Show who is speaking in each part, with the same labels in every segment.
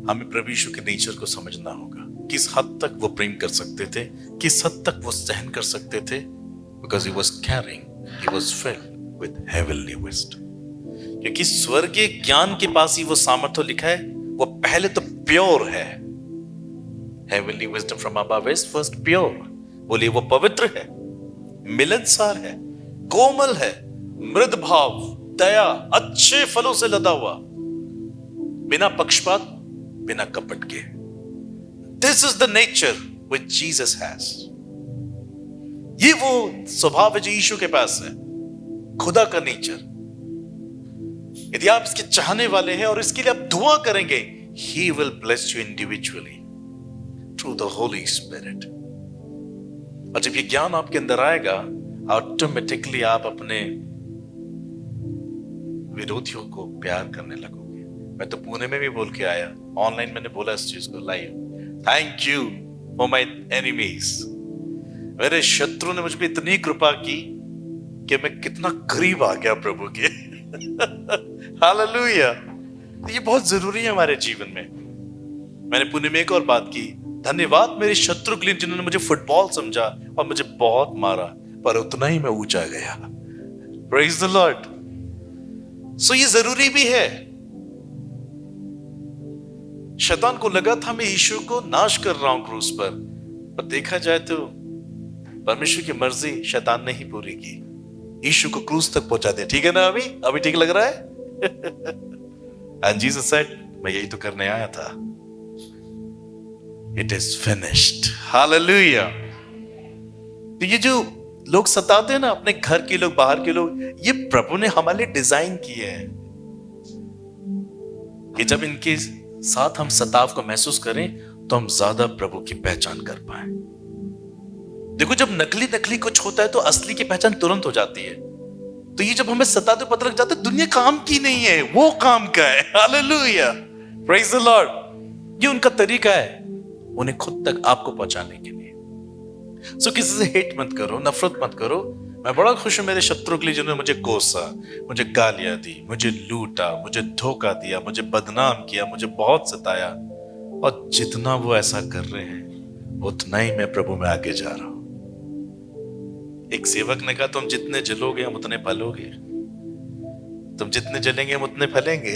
Speaker 1: हमें प्रभु यीशु के नेचर को समझना होगा, किस हद तक वो प्रेम कर सकते थे, किस हद तक वो सहन कर सकते थे, because he was carrying, he was filled with heavenly wisdom. क्योंकि स्वर्गीय ज्ञान के पास ही वो सामर्थ्य लिखा है, वो पहले तो प्योर है। Heavenly wisdom from above is first pure. बोलिए वो पवित्र है, मिलनसार है, कोमल है, मृद भाव, दया, अच्छे फलों से लदा हुआ, बिना पक्षपात, बिना कपट के। This is the nature which Jesus has. ये वो स्वभाव है जो यीशु के पास है, खुदा का नेचर। यदि आप इसके चाहने वाले हैं और इसके लिए आप दुआ करेंगे, he will bless you individually through the Holi spirit. और जब ये ज्ञान आपके अंदर आएगा, ऑटोमेटिकली आप अपने विरोधियों को प्यार करने लगोगे। मैं तो पुणे में भी बोल के आया, ऑनलाइन मैंने बोला इस चीज को live, thank you for my enemies. मेरे शत्रु ने मुझ पे इतनी कृपा की कि मैं कितना करीब आ गया प्रभु के। हालेलुया। ये बहुत जरूरी है हमारे जीवन में। मैंने पुणे में एक और बात की, धन्यवाद मेरे शत्रु के लिए जिन्होंने मुझे फुटबॉल समझा और मुझे बहुत मारा, पर उतना ही मैं ऊंचा गया। Praise the Lord. सो ये जरूरी भी है। शैतान को लगा था मैं यीशु को नाश कर रहा हूं क्रूस पर देखा जाए तो परमेश्वर की मर्जी शैतान ने ही पूरी की, यीशु को क्रूस तक पहुंचा दिया। ठीक है ना? अभी ठीक लग रहा है? एंड जीसस सेड, मैं यही तो करने आया था। It is finished. हालेलुया। तो ये जो लोग सताते हैं ना, अपने घर के लोग, बाहर के लोग, ये प्रभु ने हमारे लिए डिजाइन किए हैं कि जब इनके साथ हम सताव को महसूस करें तो हम ज्यादा प्रभु की पहचान कर पाए। देखो, जब नकली नकली कुछ होता है तो असली की पहचान तुरंत हो जाती है। तो ये जब हमें सताते पता लग जाता है दुनिया काम की नहीं है, वो काम का है। Hallelujah, praise the Lord. ये उनका तरीका है उन्हें खुद तक आपको पहुंचाने के लिए। सो किसी से हेट मत करो, नफरत मत करो। मैं बड़ा खुश हूं मेरे शत्रु के लिए जिन्होंने मुझे कोसा, मुझे गालियां दी, मुझे लूटा, मुझे धोखा दिया, मुझे बदनाम किया, मुझे बहुत सताया। और जितना वो ऐसा कर रहे हैं उतना ही मैं प्रभु में आगे जा रहा हूं। एक सेवक ने कहा, तुम जितने जलोगे हम उतने फलोगे, तुम जितने जलेंगे हम उतने फलेंगे।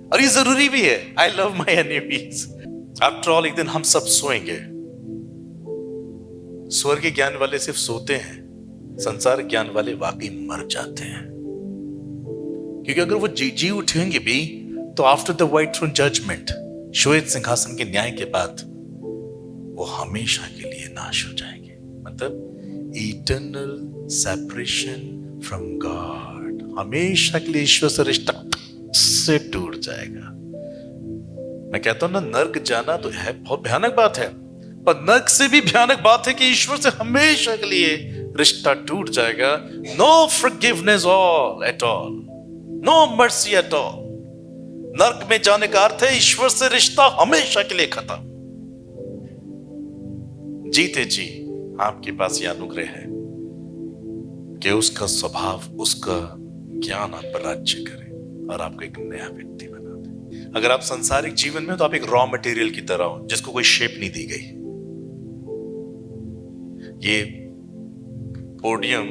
Speaker 1: और ये जरूरी भी है। I love my enemies. After all एक दिन हम सब सोएंगे। स्वर्ग के ज्ञान वाले सिर्फ सोते हैं, संसार ज्ञान वाले वाकई मर जाते हैं। क्योंकि अगर वो जी उठेंगे भी तो after the white throne judgement, श्वेत सिंहासन के न्याय के बाद वो हमेशा के लिए नाश हो जाएंगे। मतलब इटर्नल सेपरेशन फ्रॉम गॉड, हमेशा के लिए ईश्वर से रिश्ता से टूट जाएगा। मैं कहता हूं ना, नर्क जाना तो है बहुत भयानक बात है, पर नर्क से भी भयानक बात है कि ईश्वर से हमेशा के लिए रिश्ता टूट जाएगा। No forgiveness all at all, no mercy at all. नर्क में जाने का अर्थ है ईश्वर से रिश्ता हमेशा के लिए खत्म। जीते जी आपके पास यह अनुग्रह है कि उसका स्वभाव, उसका ज्ञान आप पर राज्य करे और आपको एक नया व्यक्ति बना दे। अगर आप सांसारिक जीवन में, तो आप एक रॉ मटेरियल की तरह हो जिसको कोई शेप नहीं दी गई। ये पोडियम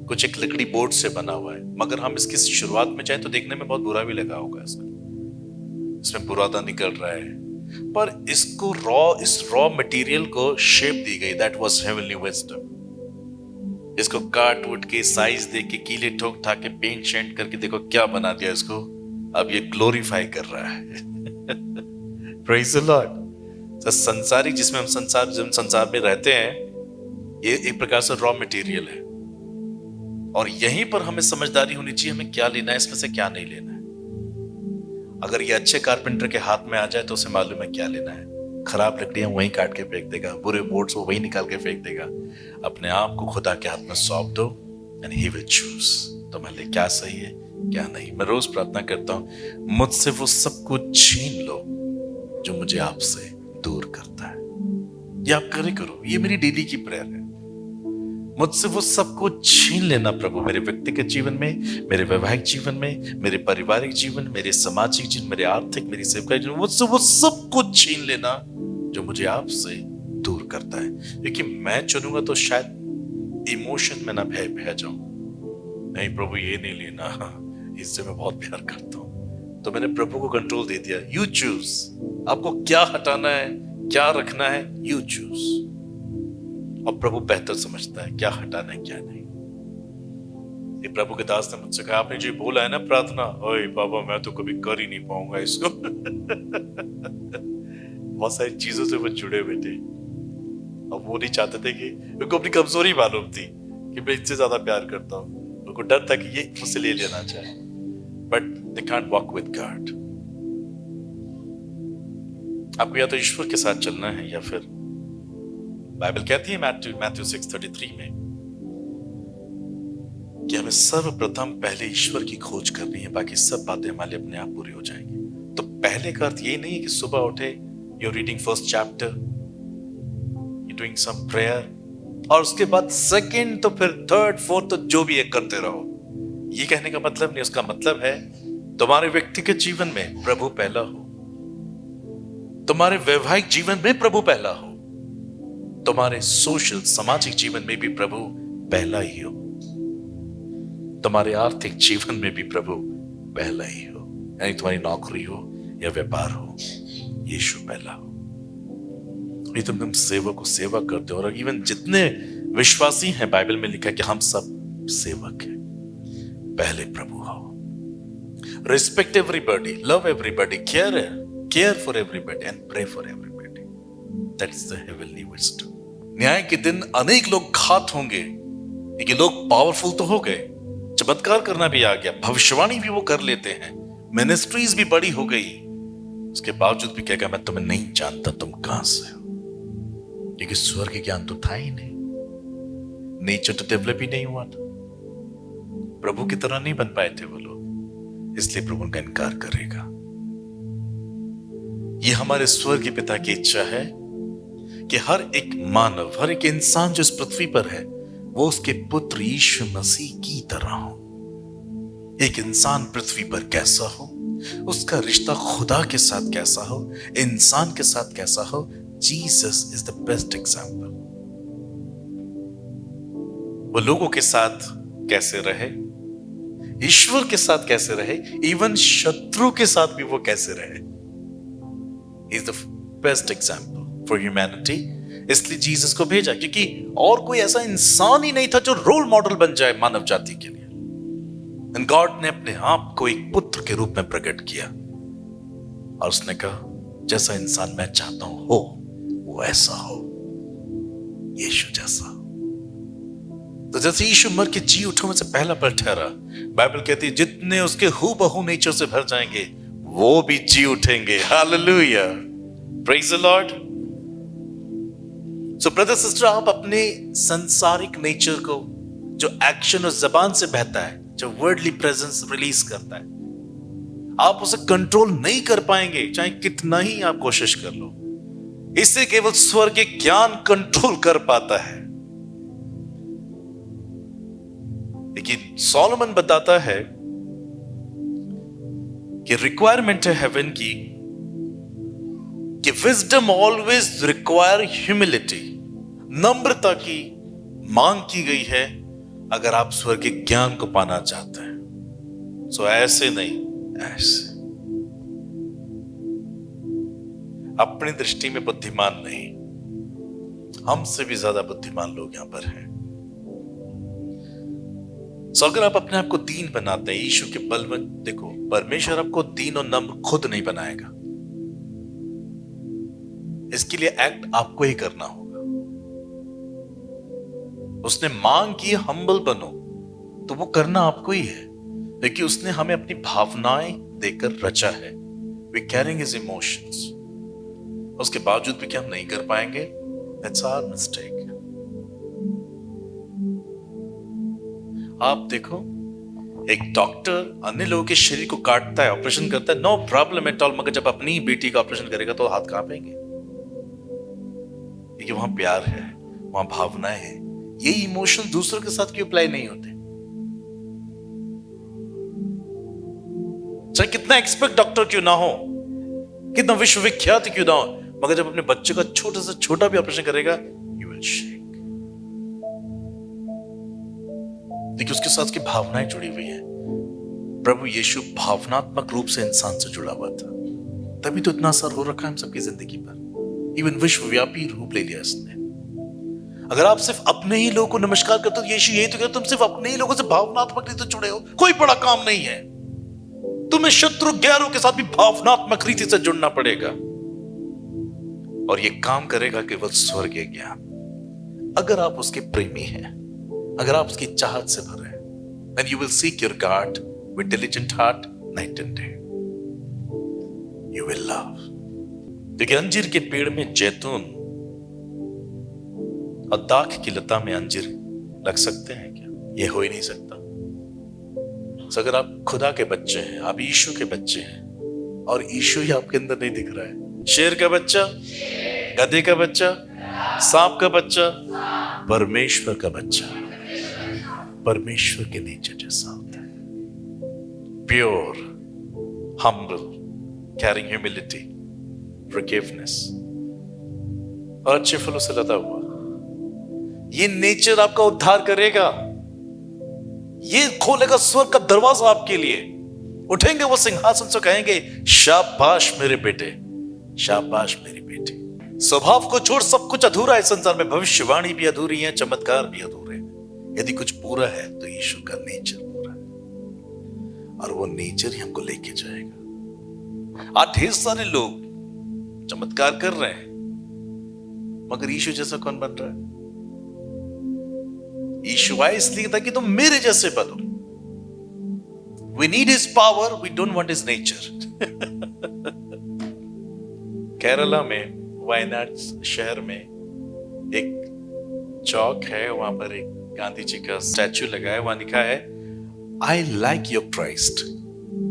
Speaker 1: कुछ एक लकड़ी बोर्ड से बना हुआ है, मगर हम इसकी शुरुआत में चाहे तो देखने में बहुत बुरा भी लगा होगा, इसमें बुरादा निकल रहा है, पर इसको इस रॉ मटेरियल को शेप दी गई। That was heavenly wisdom. इसको काट उठ के, साइज दे के, कीले ठोक ठाक के, पेंट शेंट करके देखो क्या बना दिया इसको। अब ये ग्लोरीफाई कर रहा है। Praise the Lord. तो संसारिक जिसमें हम संसार में रहते हैं, ये एक प्रकार से रॉ मटेरियल है, और यहीं पर हमें समझदारी होनी चाहिए हमें क्या लेना है, इसमें से क्या नहीं लेना है। अगर ये अच्छे कारपेंटर के हाथ में आ जाए तो उसे मालूम है क्या लेना है। खराब लकड़ियां वहीं काट के फेंक देगा, बुरे बोर्ड्स वो वहीं निकाल के फेंक देगा। अपने आप को खुदा के हाथ में सौंप दो एंड ही विल चूज तुम्हारे लिए क्या सही है क्या नहीं। मैं रोज प्रार्थना करता हूं, मुझसे वो सब कुछ छीन लो जो मुझे आपसे दूर करता है। ये आप करो, ये मेरी डेली की प्रेयर है। मुझसे वो सब कुछ छीन लेना प्रभु, मेरे व्यक्तिगत जीवन में, मेरे वैवाहिक जीवन में, मेरे पारिवारिक जीवन, मेरे सामाजिक जीवन, मेरे आर्थिक, मेरी सेवकाई जीवन, मुझसे वो सब कुछ छीन लेना जो मुझे आपसे दूर करता है। क्योंकि मैं चुनूंगा तो शायद इमोशन में ना बह जाऊं, नहीं प्रभु ये नहीं लेना, इससे मैं बहुत प्यार करता हूं। तो मैंने प्रभु को कंट्रोल दे दिया। यू चूज, आपको क्या हटाना है, क्या रखना है, यू चूज। और प्रभु बेहतर समझता है क्या हटाना है क्या नहीं। ये प्रभु के दास ने मुझसे कहा, आपने जो बोला है ना प्रार्थना, ओए बाबा मैं तो कभी कर ही नहीं पाऊंगा इसको। बहुत सारी चीजों से वो जुड़े हुए थे। अब वो नहीं चाहते थे कि, उनको अपनी कमजोरी मालूम थी कि मैं इससे ज्यादा प्यार करता हूं। उनको डर था कि ये मुझसे ले लेना चाहे, but they can't walk with God. आपको या तो ईश्वर के साथ चलना है, या फिर बाइबल कहती है मैथ्यू 6:33 में कि हमें सर्वप्रथम पहले ईश्वर की खोज करनी है, बाकी सब बातें हमारे अपने आप पूरी हो जाएंगी। तो पहले का अर्थ ये नहीं है कि सुबह उठे, you reading first chapter, you doing some prayer, और उसके बाद सेकंड, तो फिर थर्ड, फोर्थ, तो जो भी है करते रहो। ये कहने का मतलब नहीं। उसका मतलब है तुम्हारे व्यक्तिगत जीवन में प्रभु पहला हो, तुम्हारे वैवाहिक जीवन में प्रभु पहला हो, तुम्हारे सोशल सामाजिक जीवन में भी प्रभु पहला ही हो, तुम्हारे आर्थिक जीवन में भी प्रभु पहला ही हो, यानी तुम्हारी नौकरी हो या व्यापार हो, यीशु पहला हो। ये तुम सेवक को सेवा करते हो। और इवन जितने विश्वासी हैं, बाइबल में लिखा है कि हम सब सेवक हैं। पहले प्रभु हो। Respect everybody, love everybody, care for everybody and pray for everybody. That's the heavenly wisdom. न्याय के दिन अनेक लोग घात होंगे, लेकिन लोग पावरफुल तो हो गए, चमत्कार करना भी आ गया, भविष्यवाणी भी वो कर लेते हैं, मिनिस्ट्रीज भी बड़ी हो गई, उसके बावजूद भी कहेगा मैं तुम्हें नहीं जानता, तुम कहां से हो। क्योंकि स्वर्ग ज्ञान तो था ही नहीं, नेचर तो डेवलप ही नहीं हुआ था, प्रभु की तरह नहीं बन पाए थे वो लोग, इसलिए प्रभु उनका इनकार करेगा। ये हमारे स्वर्गीय पिता की इच्छा है कि हर एक मानव, हर एक इंसान जो इस पृथ्वी पर है, वो उसके पुत्र यीशु मसीह की तरह हो। एक इंसान पृथ्वी पर कैसा हो, उसका रिश्ता खुदा के साथ कैसा हो, इंसान के साथ कैसा हो, Jesus is the best example. वो लोगों के साथ कैसे रहे, ईश्वर के साथ कैसे रहे, इवन शत्रु के साथ भी वो कैसे रहे। Is the best example for humanity. इसलिए जीसस को भेजा, क्योंकि और कोई ऐसा इंसान ही नहीं था जो रोल मॉडल बन जाए मानव जाति के लिए। एंड गॉड ने अपने आप को एक पुत्र के रूप में प्रकट किया, और उसने कहा जैसा इंसान मैं चाहता हूं हो, वो ऐसा हो, यीशु जैसा। तो जैसे यीशु मर के जी उठा में से पहला पल ठहरा, बाइबल कहती है जितने उसके हूबहू नेचर से भर जाएंगे वो भी जी उठेंगे। Hallelujah, praise the Lord. So brother sister, आप अपने सांसारिक नेचर को, जो एक्शन और जबान से बहता है, जो वर्डली प्रेजेंस रिलीज करता है, आप उसे कंट्रोल नहीं कर पाएंगे, चाहे कितना ही आप कोशिश कर लो। इससे केवल स्वर्ग के ज्ञान कंट्रोल कर पाता है। लेकिन सोलोमन बताता है कि रिक्वायरमेंट है हेवन की कि विजडम ऑलवेज रिक्वायर ह्यूमिलिटी, नम्रता की मांग की गई है अगर आप स्वर्ग के ज्ञान को पाना चाहते हैं। सो ऐसे नहीं, ऐसे अपनी दृष्टि में बुद्धिमान नहीं, हमसे भी ज्यादा बुद्धिमान लोग यहां पर हैं। सो अगर आप अपने आप को दीन बनाते हैं यीशु के बल में, देखो परमेश्वर आपको दीन और नम्र खुद नहीं बनाएगा, इसके लिए एक्ट आपको ही करना होगा। उसने मांग की हम्बल बनो, तो वो करना आपको ही है, क्योंकि उसने हमें अपनी भावनाएं देकर रचा है। We caring his emotions. उसके बावजूद भी क्या हम नहीं कर पाएंगे? That's our mistake. आप देखो, एक डॉक्टर अन्य लोगों के शरीर को काटता है, ऑपरेशन करता है, नो प्रॉब्लम एट ऑल, मगर जब अपनी बेटी का ऑपरेशन करेगा तो हाथ कांपेंगे, क्योंकि वहां प्यार है, वहां भावनाएं हैं, ये इमोशन दूसरों के साथ क्यों अप्लाई नहीं होते? चाहे कितना एक्सपर्ट डॉक्टर क्यों ना हो, कितना विश्वविख्यात क्यों ना हो, मगर जब अपने बच्चे का छोटा से छोटा भी ऑपरेशन करेगा, यू विल शेक। देखिए उसके साथ की भावनाएं जुड़ी हुई हैं। प्रभु यीशु भावनात्मक रूप से इंसान से जुड़ा हुआ था, तभी तो इतना असर हो रखा है हम सबकी जिंदगी पर। इवन विश्वव्यापी रूप ले लिया इसने। अगर आप सिर्फ अपने ही लोगों को नमस्कार करते हो तो यीशु यही तो कहता, तुम सिर्फ अपने ही लोगों से भावनात्मक रीति से जुड़े हो, कोई बड़ा काम नहीं है। तुम्हें शत्रु गैरों के साथ भी भावनात्मक रीति से जुड़ना पड़ेगा, और ये काम करेगा केवल स्वर्गीय ज्ञान। अगर आप उसके प्रेमी हैं, अगर आप उसकी चाहत से भरे हैं, then you will seek your God with diligent heart night and day. You will love. देखिए अंजीर के पेड़ में जैतून और दाख की लता में अंजीर लग सकते हैं क्या? ये हो ही नहीं सकता। तो अगर आप खुदा के बच्चे हैं, आप यीशु के बच्चे हैं, और यीशु ही आपके अंदर नहीं दिख रहा है, शेर का बच्चा, गधे का बच्चा, सांप का बच्चा, परमेश्वर का बच्चा, परमेश्वर के नेचर जैसा होता है। Pure, humble, carrying humility, forgiveness, और अच्छे फलों से लदा हुआ। ये नेचर आपका उद्धार करेगा। ये खोलेगा स्वर्ग का दरवाजा आपके लिए। उठेंगे वो सिंहासन से, कहेंगे शाबाश मेरे बेटे, शाबाश मेरी बेटी। स्वभाव को छोड़ सब कुछ अधूरा है संसार में। भविष्यवाणी भी अधूरी है, चमत्कार भी अधूरे हैं। यदि कुछ पूरा है तो यीशु का नेचर पूरा है, और वो नेचर ही हमको लेके जाएगा। आज ढेर सारे लोग चमत्कार कर रहे हैं, मगर यीशु जैसा कौन बन रहा है? यीशु आए इसलिए ताकि तुम मेरे जैसे बनो। We need his power, we don't want his nature. Kerala में वायनाड शहर में एक चौक है, वहां पर एक गांधी जी का स्टैचू लगा है। वहां लिखा है, I like your Christ,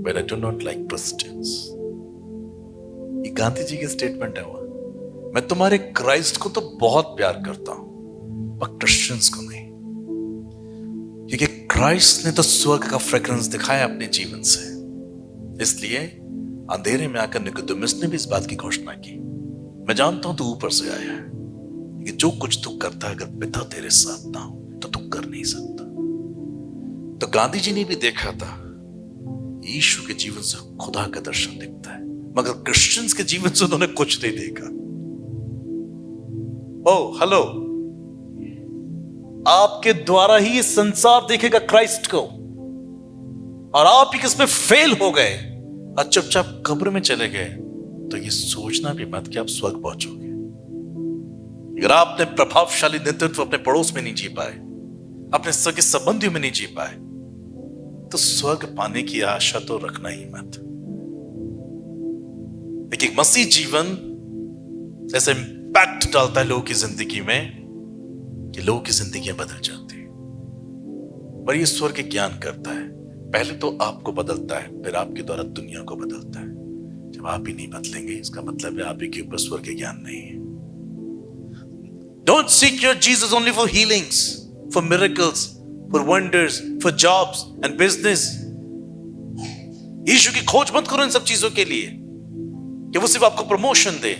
Speaker 1: but I do not like Christians. ये गांधी जी की स्टेटमेंट है। वहां, मैं तुम्हारे क्राइस्ट को तो बहुत प्यार करता हूं, पर क्रिश्चियंस को नहीं। क्योंकि क्राइस्ट ने तो स्वर्ग का फ्रेग्रेंस दिखाया अपने जीवन से। इसलिए अंधेरे में आकर निकोदेमुस ने भी इस बात की घोषणा की, मैं जानता हूं तू ऊपर से आया है, कि जो कुछ तू करता है अगर पिता तेरे साथ ना हो तो तू कर नहीं सकता। तो गांधी जी ने भी देखा था, यीशु के जीवन से खुदा का दर्शन दिखता है, मगर क्रिश्चियंस के जीवन से उन्होंने कुछ नहीं देखा। ओह हेलो, आपके द्वारा ही ये संसार देखेगा क्राइस्ट को, और आप ही किसमें फेल हो गए और चुपचाप कब्र में चले गए, तो ये सोचना भी मत कि आप स्वर्ग पहुंचोगे। अगर आपने प्रभावशाली नेतृत्व अपने पड़ोस में नहीं जी पाए, अपने सगे संबंधियों में नहीं जी पाए, तो स्वर्ग पाने की आशा तो रखना ही मत। लेकिन मसीह जीवन ऐसे इंपैक्ट डालता है लोगों की जिंदगी में कि लोगों की जिंदगियां बदल जाती है। पर यह स्वर्ग ज्ञान करता है, पहले तो आपको बदलता है, फिर आपके द्वारा दुनिया को बदलता है। जब आप ही नहीं बदलेंगे, इसका मतलब है आप ही के ऊपर स्वर्ग ज्ञान नहीं है। Don't seek your Jesus only for healings, for miracles, for wonders, for jobs and business. यीशु की खोज मत करो इन सब चीजों के लिए कि वो सिर्फ आपको प्रमोशन दे,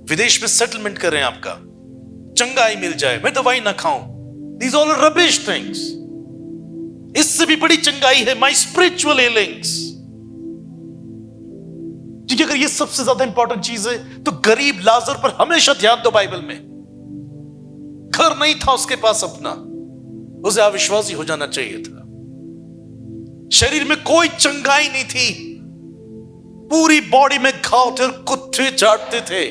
Speaker 1: विदेश में सेटलमेंट करें, आपका चंगाई मिल जाए, मैं दवाई ना खाऊं। These all are rubbish things. इससे भी बड़ी चंगाई है my spiritual healings। क्योंकि अगर ये सबसे ज्यादा इंपॉर्टेंट चीज है तो गरीब लाजर पर हमेशा ध्यान दो। बाइबल में घर नहीं था उसके पास अपना, उसे अविश्वासी हो जाना चाहिए था। शरीर में कोई चंगाई नहीं थी, पूरी बॉडी में घाव थे और कुत्ते चाटते थे,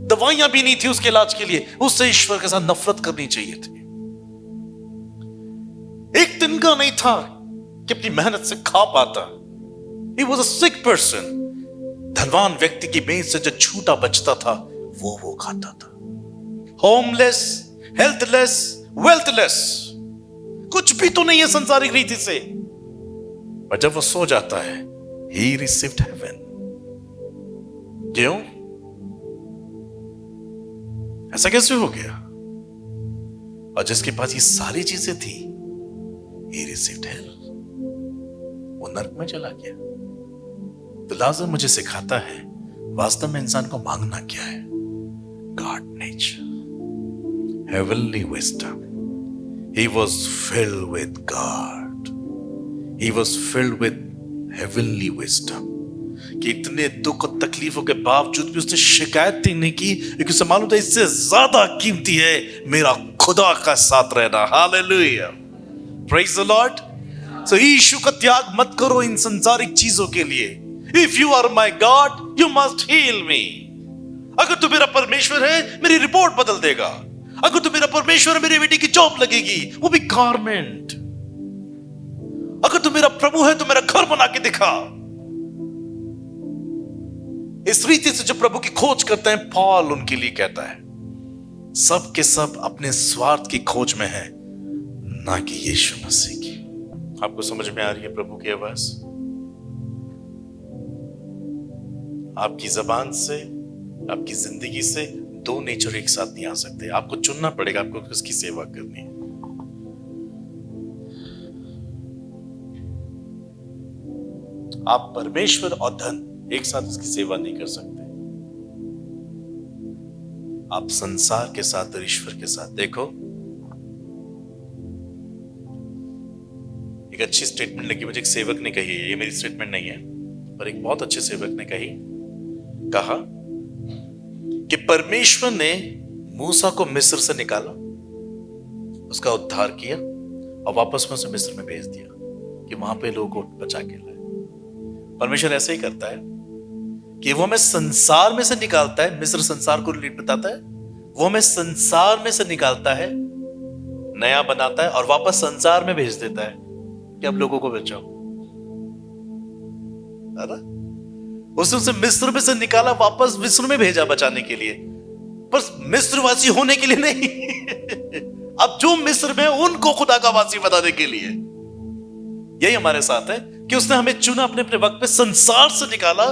Speaker 1: दवाइयां भी नहीं थी उसके इलाज के लिए। उससे ईश्वर के साथ नफरत करनी चाहिए थी। एक दिन का नहीं था कि अपनी मेहनत से खा पाता। He was a sick person। धनवान व्यक्ति की मेज से जो छूटा बचता था वो खाता था। होमलेस, हेल्थलेस, वेल्थलेस, कुछ भी तो नहीं है संसारिक रीति से। पर जब वो सो जाता है, he received heaven। क्यों? ऐसा कैसे हो गया? और जिसके पास ये सारी चीजें थी, he received hell, वो नरक में चला गया। तो लाजर मुझे सिखाता है वास्तव में इंसान को मांगना क्या है। God nature, heavenly wisdom. He was filled with God. He was filled with heavenly wisdom. कि इतने दुख और तकलीफों के बावजूद भी उसने शिकायत ही नहीं की, क्योंकि उसे मालूम था इससे ज्यादा कीमती है मेरा खुदा का साथ रहना। Hallelujah, praise the Lord. So यीशु का त्याग मत करो इन संसारिक चीजों के लिए। If you are my God you must heal me. अगर तू मेरा परमेश्वर है, मेरी रिपोर्ट बदल देगा। अगर तू मेरा परमेश्वर है, मेरी बेटी की जॉब लगेगी, वो भी गारमेंट। अगर तू मेरा प्रभु है तो मेरा घर बना के दिखा। इस रीति से जो प्रभु की खोज करते हैं, पॉल उनके लिए कहता है सब के सब अपने स्वार्थ की खोज में है, ना कि यीशु मसीह की। आपको समझ में आ रही है प्रभु की आवाज? आपकी जबान से, आपकी जिंदगी से दो नेचर एक साथ नहीं आ सकते। आपको चुनना पड़ेगा आपको किसकी सेवा करनी है। आप परमेश्वर और धन एक साथ इसकी सेवा नहीं कर सकते। आप संसार के साथ और ईश्वर के साथ। देखो, एक अच्छी स्टेटमेंट लगी मुझे, एक सेवक ने कही, ये मेरी स्टेटमेंट नहीं है, पर एक बहुत अच्छे सेवक ने कहा कि परमेश्वर ने मूसा को मिस्र से निकाला, उसका उद्धार किया और वापस में उसे मिस्र में भेज दिया कि वहां पे लोगों को बचा के लाए। परमेश्वर ऐसे ही करता है कि वो हमें संसार में से निकालता है। मिस्र संसार को रिलेट बताता है। वो हमें संसार में से निकालता है, नया बनाता है और वापस संसार में भेज देता है कि अब लोगों को बचाओ। उसने उसे मिस्र में से निकाला, वापस मिस्र में भेजा बचाने के लिए, पर मिस्रवासी होने के लिए नहीं। अब जो मिस्र में उनको खुदा का वासी बनाने के लिए। यही हमारे साथ है कि उसने हमें चुना, अपने अपने वक्त पे संसार से निकाला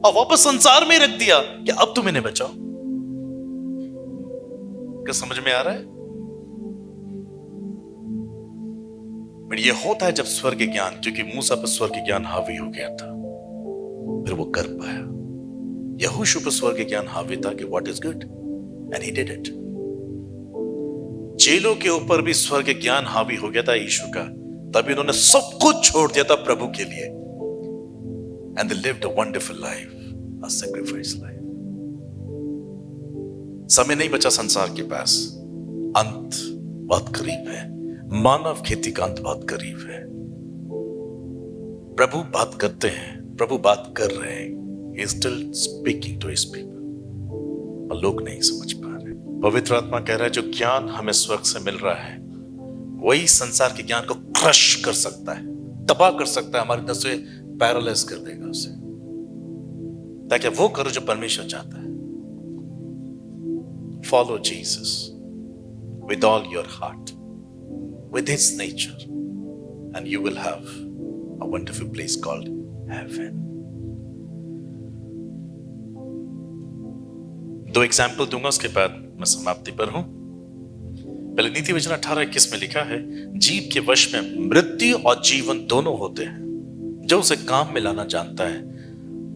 Speaker 1: और वापस संसार में रख दिया कि अब तुम इन्हें बचाओ। क्या समझ में आ रहा है? ये होता है जब स्वर्ग ज्ञान, क्योंकि मूसा पर स्वर्ग ज्ञान हावी हो गया था, फिर वो कर पाया। यहोशू पर स्वर्ग ज्ञान हावी था कि what is good, and he did it. जेलों के ऊपर भी स्वर्ग ज्ञान हावी हो गया था यीशु का, तभी उन्होंने सब कुछ छोड़ दिया था प्रभु के लिए, and they lived a wonderful life, a sacrifice life. समय नहीं बचा संसार के पास, अंत बहुत करीब है। मानव खेती का अंत बहुत करीब है। प्रभु बात करते हैं, प्रभु बात कर रहे हैं, He is still speaking to his people, और लोग नहीं समझ पा रहे। पवित्र आत्मा कह रहा है जो ज्ञान हमें स्वर्ग से मिल रहा है वही संसार के ज्ञान को क्रश कर सकता है, तबाह कर सकता है, हमारी नसें पैरालाइज कर देगा उसे, ताकि वो करो जो परमेश्वर चाहता है। Follow Jesus with all your heart, with his nature, and you will have a wonderful place called heaven. दो एग्जाम्पल दूंगा, उसके बाद मैं समाप्ति पर हूं। पहले नीति वचन 18:21 में लिखा है, जीव के वश में मृत्यु और जीवन दोनों होते हैं, जो उसे काम में लाना जानता है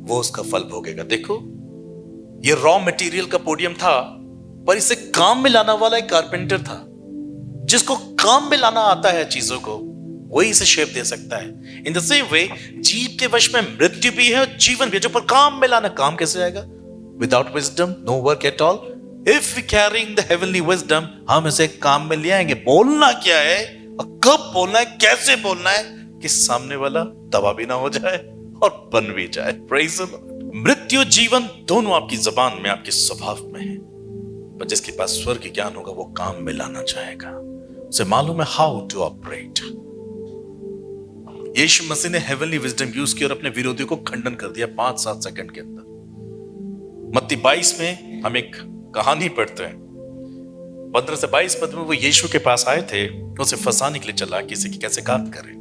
Speaker 1: वो उसका फल भोगेगा। देखो, ये रॉ मटेरियल का पोडियम था, पर इसे काम में लाना वाला एक कारपेंटर था। जिसको काम में लाना आता है चीजों को, वही इसे शेप दे सकता है। इन द सेम वे जीव के वश में मृत्यु भी है और जीवन भी है, जो पर काम में लाना, काम कैसे आएगा? Without wisdom no work at all. If we caring the heavenly wisdom, हम इसे काम में ले आएंगे। बोलना क्या है और कब बोलना है, कैसे बोलना है, कि सामने वाला तबाह भी ना हो जाए और बन भी जाए। Praise the Lord. मृत्यु जीवन दोनों आपकी जबान में, आपके स्वभाव में है, पर जिसके पास स्वर्ग ज्ञान होगा वो काम में लाना चाहेगा। उसे मालूम है हाउ टू ऑपरेट। यीशु मसीह ने हेवनली विजडम यूज की और अपने विरोधियों को खंडन कर दिया 5-7 सेकंड के अंदर। मत्ती 22 में हम एक कहानी पढ़ते हैं, 15 से 22 पद में वो यीशु के पास आए थे, उसे फंसाने के लिए चला किसी की कैसे घात करे।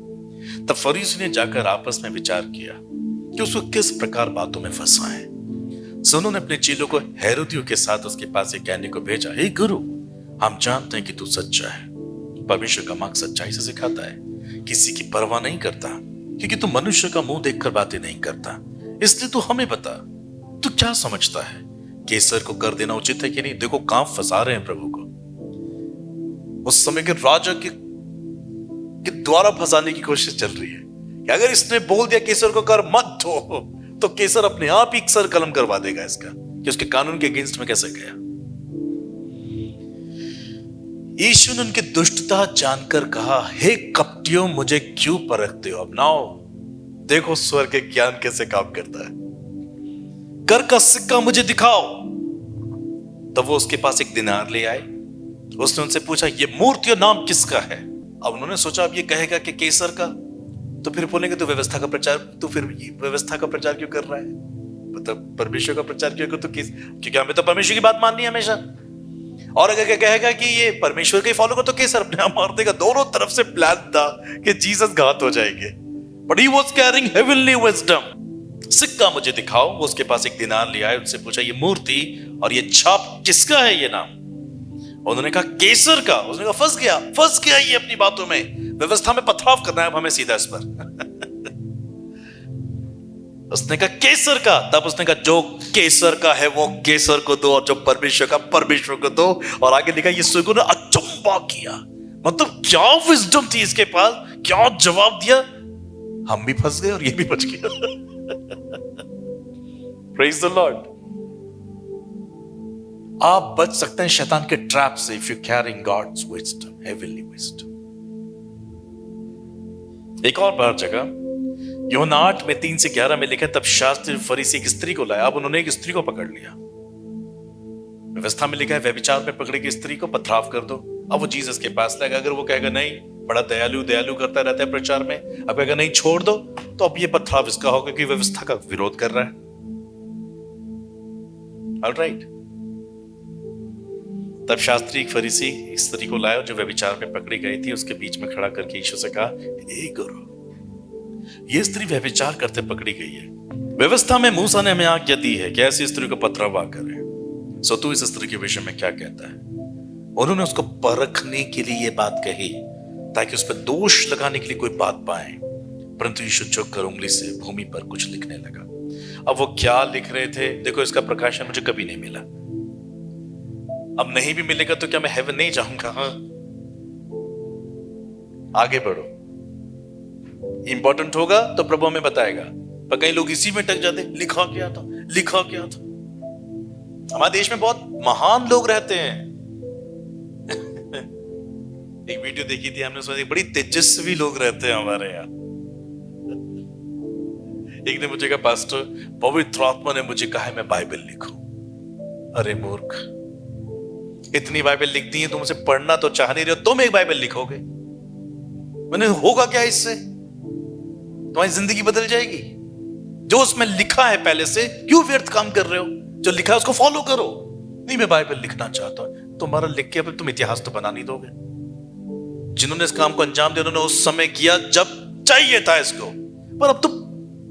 Speaker 1: तब फरीसी ने जाकर आपस में विचार किया कि उसको किस प्रकार बातों में फंसाएं। सो उन्होंने अपने चेलों को हेरोदियों के साथ उसके पास ये कहने को भेजा, हे गुरु, हम जानते हैं कि तू सच्चा है परमेश्वर का मार्ग सच्चाई से सिखाता है, किसी की परवाह नहीं करता, क्योंकि तू मनुष्य का मुंह देखकर बातें नहीं करता। इसलिए तू हमें बता, तू क्या समझता है, केसर को कर देना उचित है कि नहीं? देखो कहां फंसा रहे हैं प्रभु को। उस समय के राजा के द्वारा फंसाने की कोशिश चल रही है कि अगर इसने बोल दिया केसर को कर मत दो, तो केसर अपने आप ही सर कलम करवा देगा इसका, कि उसके कानून के अगेंस्ट में कैसे गया। यीशु ने उनकी दुष्टता जानकर कहा, हे कपटियों, मुझे क्यों परखते हो? अब नाउ देखो स्वर्ग के ज्ञान कैसे काम करता है। कर का सिक्का मुझे दिखाओ। तब वो उसके पास एक दिनार ले आए। उसने उनसे पूछा, ये मूर्ति और नाम किसका है? अब उन्होंने सोचा अब ये कहेगा कि केसर का, तो फिर बोलेंगे तो व्यवस्था का प्रचार, तो फिर व्यवस्था का प्रचार क्यों कर रहा है? मतलब परमेश्वर का प्रचार क्यों कर? तो क्योंकि हमें तो परमेश्वर की बात माननी है हमेशा। और अगर कहेगा कि ये परमेश्वर के फॉलो को, तो केसर अपने आप मार देगा। दोनों तरफ से प्लान था कि जीसस घात हो जाएंगे। But he was carrying heavenly wisdom. सिक्का मुझे दिखाओ। वो उसके पास एक दिनार ले आए। उनसे पूछा, ये मूर्ति और ये छाप किसका है? ये नाम? उन्होंने कहा केसर का। उसने कहा फंस गया ये अपनी बातों में। व्यवस्था में पथराव करना है अब हमें सीधा इस पर। उसने कहा केसर का। तब उसने कहा जो केसर का है वो केसर को दो, और जो परमेश्वर का परमेश्वर को दो। और आगे लिखा, ये स्वर्गों ने अचंभा किया। मतलब क्या विजडम थी इसके पास, क्या जवाब दिया। हम भी फंस गए और ये भी बच गया। Praise the lord. आप बच सकते हैं शैतान के ट्रैप से if you caring God's wisdom, heavenly wisdom. एक और बार जगह यूहन्ना 8 में 3 से 11 में लिखा, तब शास्त्री फरीसी एक स्त्री को लाया। अब उन्होंने एक स्त्री को पकड़ लिया। व्यवस्था में लिखा है व्यभिचार में पकड़ी गई स्त्री को पथराव कर दो। अब वो जीसस के पास लाएगा। अगर वो कहेगा नहीं, बड़ा दयालु करता रहता है प्रचार में, अब कहेगा नहीं छोड़ दो, तो अब ये पथराव इसका होगा क्योंकि व्यवस्था का विरोध कर रहा है। ऑलराइट। तब शास्त्री एक फरीसी स्त्री को लाया जो व्यभिचार में पकड़ी गई थी। उसके बीच में खड़ा करके यीशु से कहा, हे गुरु, ये स्त्री व्यभिचार करते पकड़ी गई है। व्यवस्था में मूसा ने हमें आज्ञा दी है कि ऐसी स्त्री को पथराव करें। सो तू इस स्त्री के विषय में क्या कहता है? उन्होंने उसको परखने के लिए यह बात कही ताकि उस पर दोष लगाने के लिए कोई बात पाए। परंतु यीशु झुककर उंगली से भूमि पर कुछ लिखने लगा। अब वो क्या लिख रहे थे? देखो, इसका प्रकाशन मुझे कभी नहीं मिला। अब नहीं भी मिलेगा तो क्या मैं हेवन नहीं जाऊंगा? हाँ, आगे बढ़ो। इंपॉर्टेंट होगा तो प्रभु हमें बताएगा। पर कई लोग इसी में टक जाते, लिखा क्या था। हमारे देश में बहुत महान लोग रहते हैं। एक वीडियो देखी थी हमने, उसमें बड़ी तेजस्वी लोग रहते हैं हमारे यहाँ। एक ने मुझे कहा, पास्टर, पवित्र आत्मा ने मुझे कहा है मैं बाइबल लिखूं। अरे मूर्ख, इतनी बाइबल लिख दी है, तुम उसे पढ़ना तो चाह नहीं रहे हो, तुम एक बाइबल लिखोगे? मैंने होगा क्या इससे? तुम्हारी जिंदगी बदल जाएगी। जो उसमें लिखा है पहले से, क्यों व्यर्थ काम कर रहे हो? जो लिखा है उसको फॉलो करो। नहीं, मैं बाइबल लिखना चाहता हूं। तुम्हारा लिख के अब तुम इतिहास तो बना नहीं दोगे। जिन्होंने इस काम को अंजाम दिया उन्होंने उस समय किया जब चाहिए था इसको, पर अब तो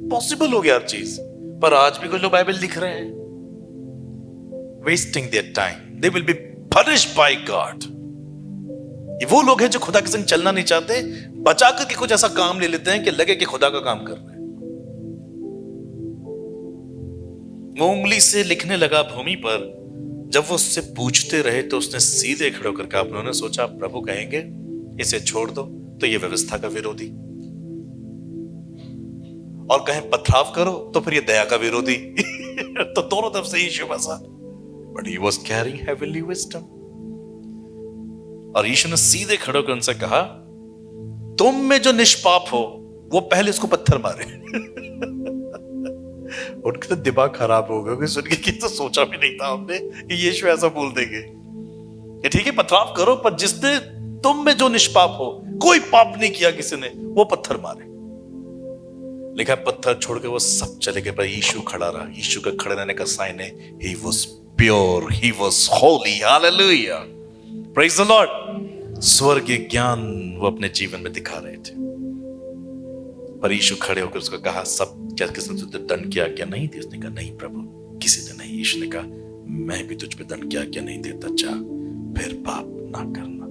Speaker 1: पॉसिबल हो गया हर चीज। पर आज भी कुछ लोग बाइबल लिख रहे हैं, wasting their time. They will be punished bye God. ये वो लोग हैं जो खुदा के संग चलना नहीं चाहते, बचा करके कुछ ऐसा काम ले लेते हैं कि लगे कि खुदा का काम कर रहे हैं। वो उंगली से लिखने लगा भूमि पर। जब वो उससे पूछते रहे तो उसने सीधे खड़े होकर कहा। उन्होंने सोचा प्रभु कहेंगे इसे छोड़ दो तो ये व्यवस्था का विरोधी, और कहें पथराव करो तो फिर ये दया का विरोधी। तो दोनों तरफ से यीशु फंसा। But he was carrying heavenly wisdom. और यीशु ने सीधे खड़े होकर उनसे कहा, तुम में जो निष्पाप हो वो पहले इसको पत्थर मारे। उनके तो दिमाग खराब हो गया सुन के, तो सोचा भी नहीं था हमने कि यीशु ऐसा बोल देंगे। ये ठीक है पथराव करो, पर जिसने तुम में जो निष्पाप हो, कोई पाप नहीं किया किसी ने, वो पत्थर मारे। लिखा पत्थर छोड़ के वो सब चले गए, पर यीशु खड़ा रहा। यीशु का खड़े रहने का साइन है he was pure, he was holy, hallelujah, praise the Lord। स्वर्गीय ज्ञान वो अपने जीवन में दिखा रहे थे। पर यीशु खड़े होकर उसको कहा, सब क्या किसने तुझे दंड की आज्ञा नहीं दी? उसने कहा नहीं प्रभु, किसी ने नहीं। यीशु ने कहा, मैं भी तुझ पे दंड की आज्ञा नहीं देता, जा फिर पाप ना करना।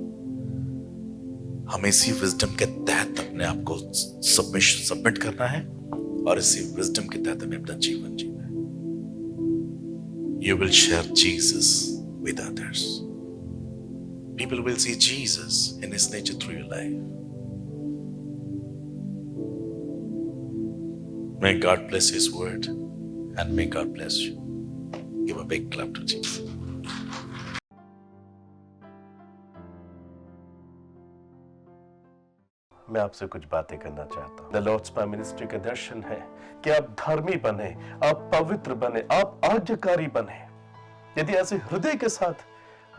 Speaker 1: हमें इसी विजडम के तहत अपने आप को सबमिट करना है और इसी विजडम के तहत हमें अपना जीवन जीना है। You will share Jesus with others. People will see Jesus in His nature through your life. May God bless His word and may God bless you. Give a big clap to Jesus.
Speaker 2: मैं आपसे कुछ बातें करना चाहता हूँ। The Lord's power ministry का दर्शन है कि आप धर्मी बने, आप पवित्र बने, आप आज्ञाकारी बने। यदि ऐसे हृदय के साथ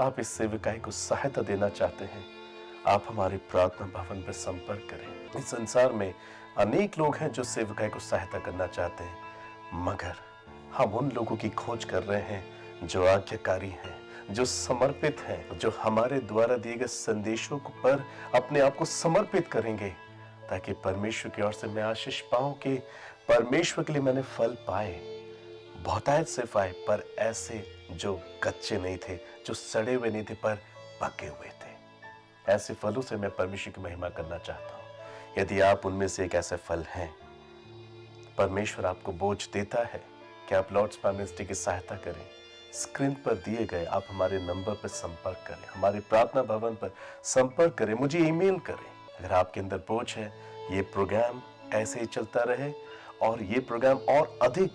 Speaker 2: आप इस सेविकाई को सहायता देना चाहते हैं, आप हमारे प्रार्थना भवन पर संपर्क करें। इस संसार में अनेक लोग हैं जो सेविकाई को सहायता करना चाहते हैं, मगर हम उन लोगों की खोज कर रहे हैं जो आज्ञाकारी हैं, जो समर्पित हैं, जो हमारे द्वारा दिए गए संदेशों पर अपने आप को समर्पित करेंगे, ताकि परमेश्वर की ओर से मैं आशीष पाऊं कि परमेश्वर के लिए मैंने फल पाए, बहुतायत से पाए, पर ऐसे जो कच्चे नहीं थे, जो सड़े हुए नहीं थे, पर पके हुए थे। ऐसे फलों से मैं परमेश्वर की महिमा करना चाहता हूं। यदि आप उनमें से एक ऐसे फल हैं, परमेश्वर आपको बोझ देता है कि आप लॉर्ड्स पावर मिनिस्ट्री की सहायता करें। स्क्रीन पर दिए गए आप हमारे नंबर पर संपर्क करें, हमारे प्रार्थना भवन पर संपर्क करें, मुझे ईमेल करें। अगर आपके अंदर बोझ है, ये प्रोग्राम ऐसे ही चलता रहे और ये प्रोग्राम और अधिक,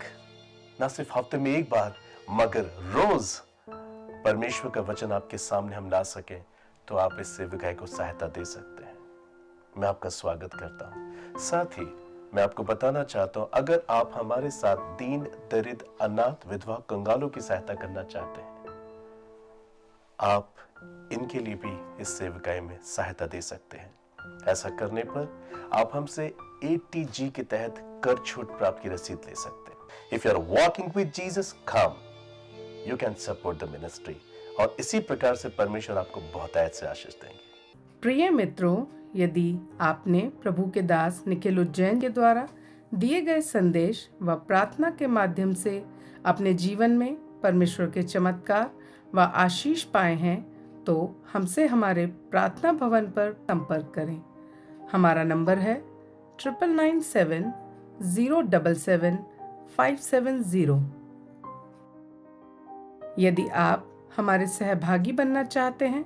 Speaker 2: ना सिर्फ हफ्ते में एक बार मगर रोज परमेश्वर का वचन आपके सामने हम ला सकें, तो आप इस सेविकाई को सहायता दे सकते हैं। मैं आपका स्वागत करता हूं। साथ ही मैं आपको बताना चाहता हूं, अगर आप हमारे साथ दीन, दरिद्र, अनाथ, विधवा, कंगालों की सहायता करना चाहते हैं, आप इनके लिए भी इस सेविकाई में सहायता दे सकते हैं। ऐसा करने पर आप हमसे ATG के तहत कर छूट प्राप्त की रसीद ले सकते हैं। If you are walking with Jesus, come, you can support the ministry. और इसी प्रकार से परमेश्वर आपको बहुतायत से आशीष देंगे।
Speaker 3: प्रिय मित्रों, यदि आपने प्रभु के दास निखिल उज्जैन के द्वारा दिए गए संदेश व प्रार्थना के माध्यम से अपने जीवन में परमेश्वर के चमत्कार व आशीष पाए हैं, तो हमसे हमारे प्रार्थना भवन पर संपर्क करें। हमारा नंबर है 9997077570। यदि आप हमारे सहभागी बनना चाहते हैं,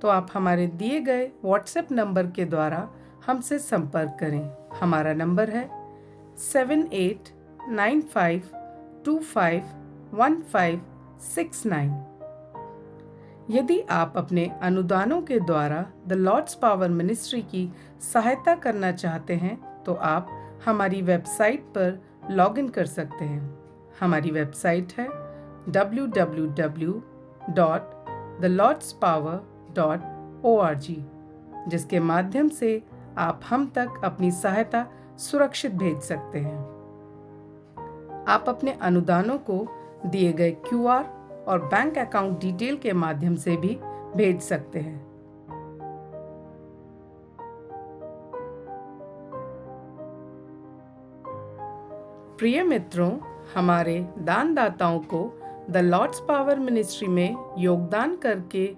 Speaker 3: तो आप हमारे दिए गए व्हाट्सएप नंबर के द्वारा हमसे संपर्क करें। हमारा नंबर है 7895251569। यदि आप अपने अनुदानों के द्वारा द लॉर्ड्स पावर मिनिस्ट्री की सहायता करना चाहते हैं, तो आप हमारी वेबसाइट पर लॉगिन कर सकते हैं। हमारी वेबसाइट है www.thelordspower.org, जिसके माध्यम से आप हम तक अपनी सहायता सुरक्षित भेज सकते हैं। आप अपने अनुदानों को दिए गए QR और बैंक अकाउंट डिटेल के माध्यम से भी भेज सकते हैं। प्रिय मित्रों, हमारे दानदाताओं को द लॉर्ड्स पावर मिनिस्ट्री में योगदान करके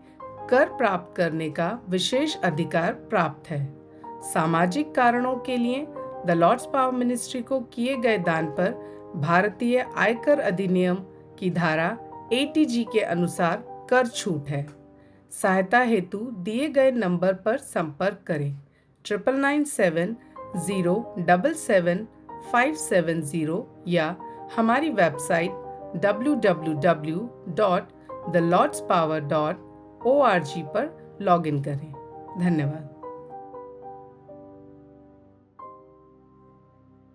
Speaker 3: कर प्राप्त करने का विशेष अधिकार प्राप्त है। सामाजिक कारणों के लिए द लॉर्ड्स पावर मिनिस्ट्री को किए गए दान पर भारतीय आयकर अधिनियम की धारा ATG के अनुसार कर छूट है। सहायता हेतु दिए गए नंबर पर संपर्क करें 9997077570 या हमारी वेबसाइट www.thelordspower.org पर लॉगिन करें। धन्यवाद।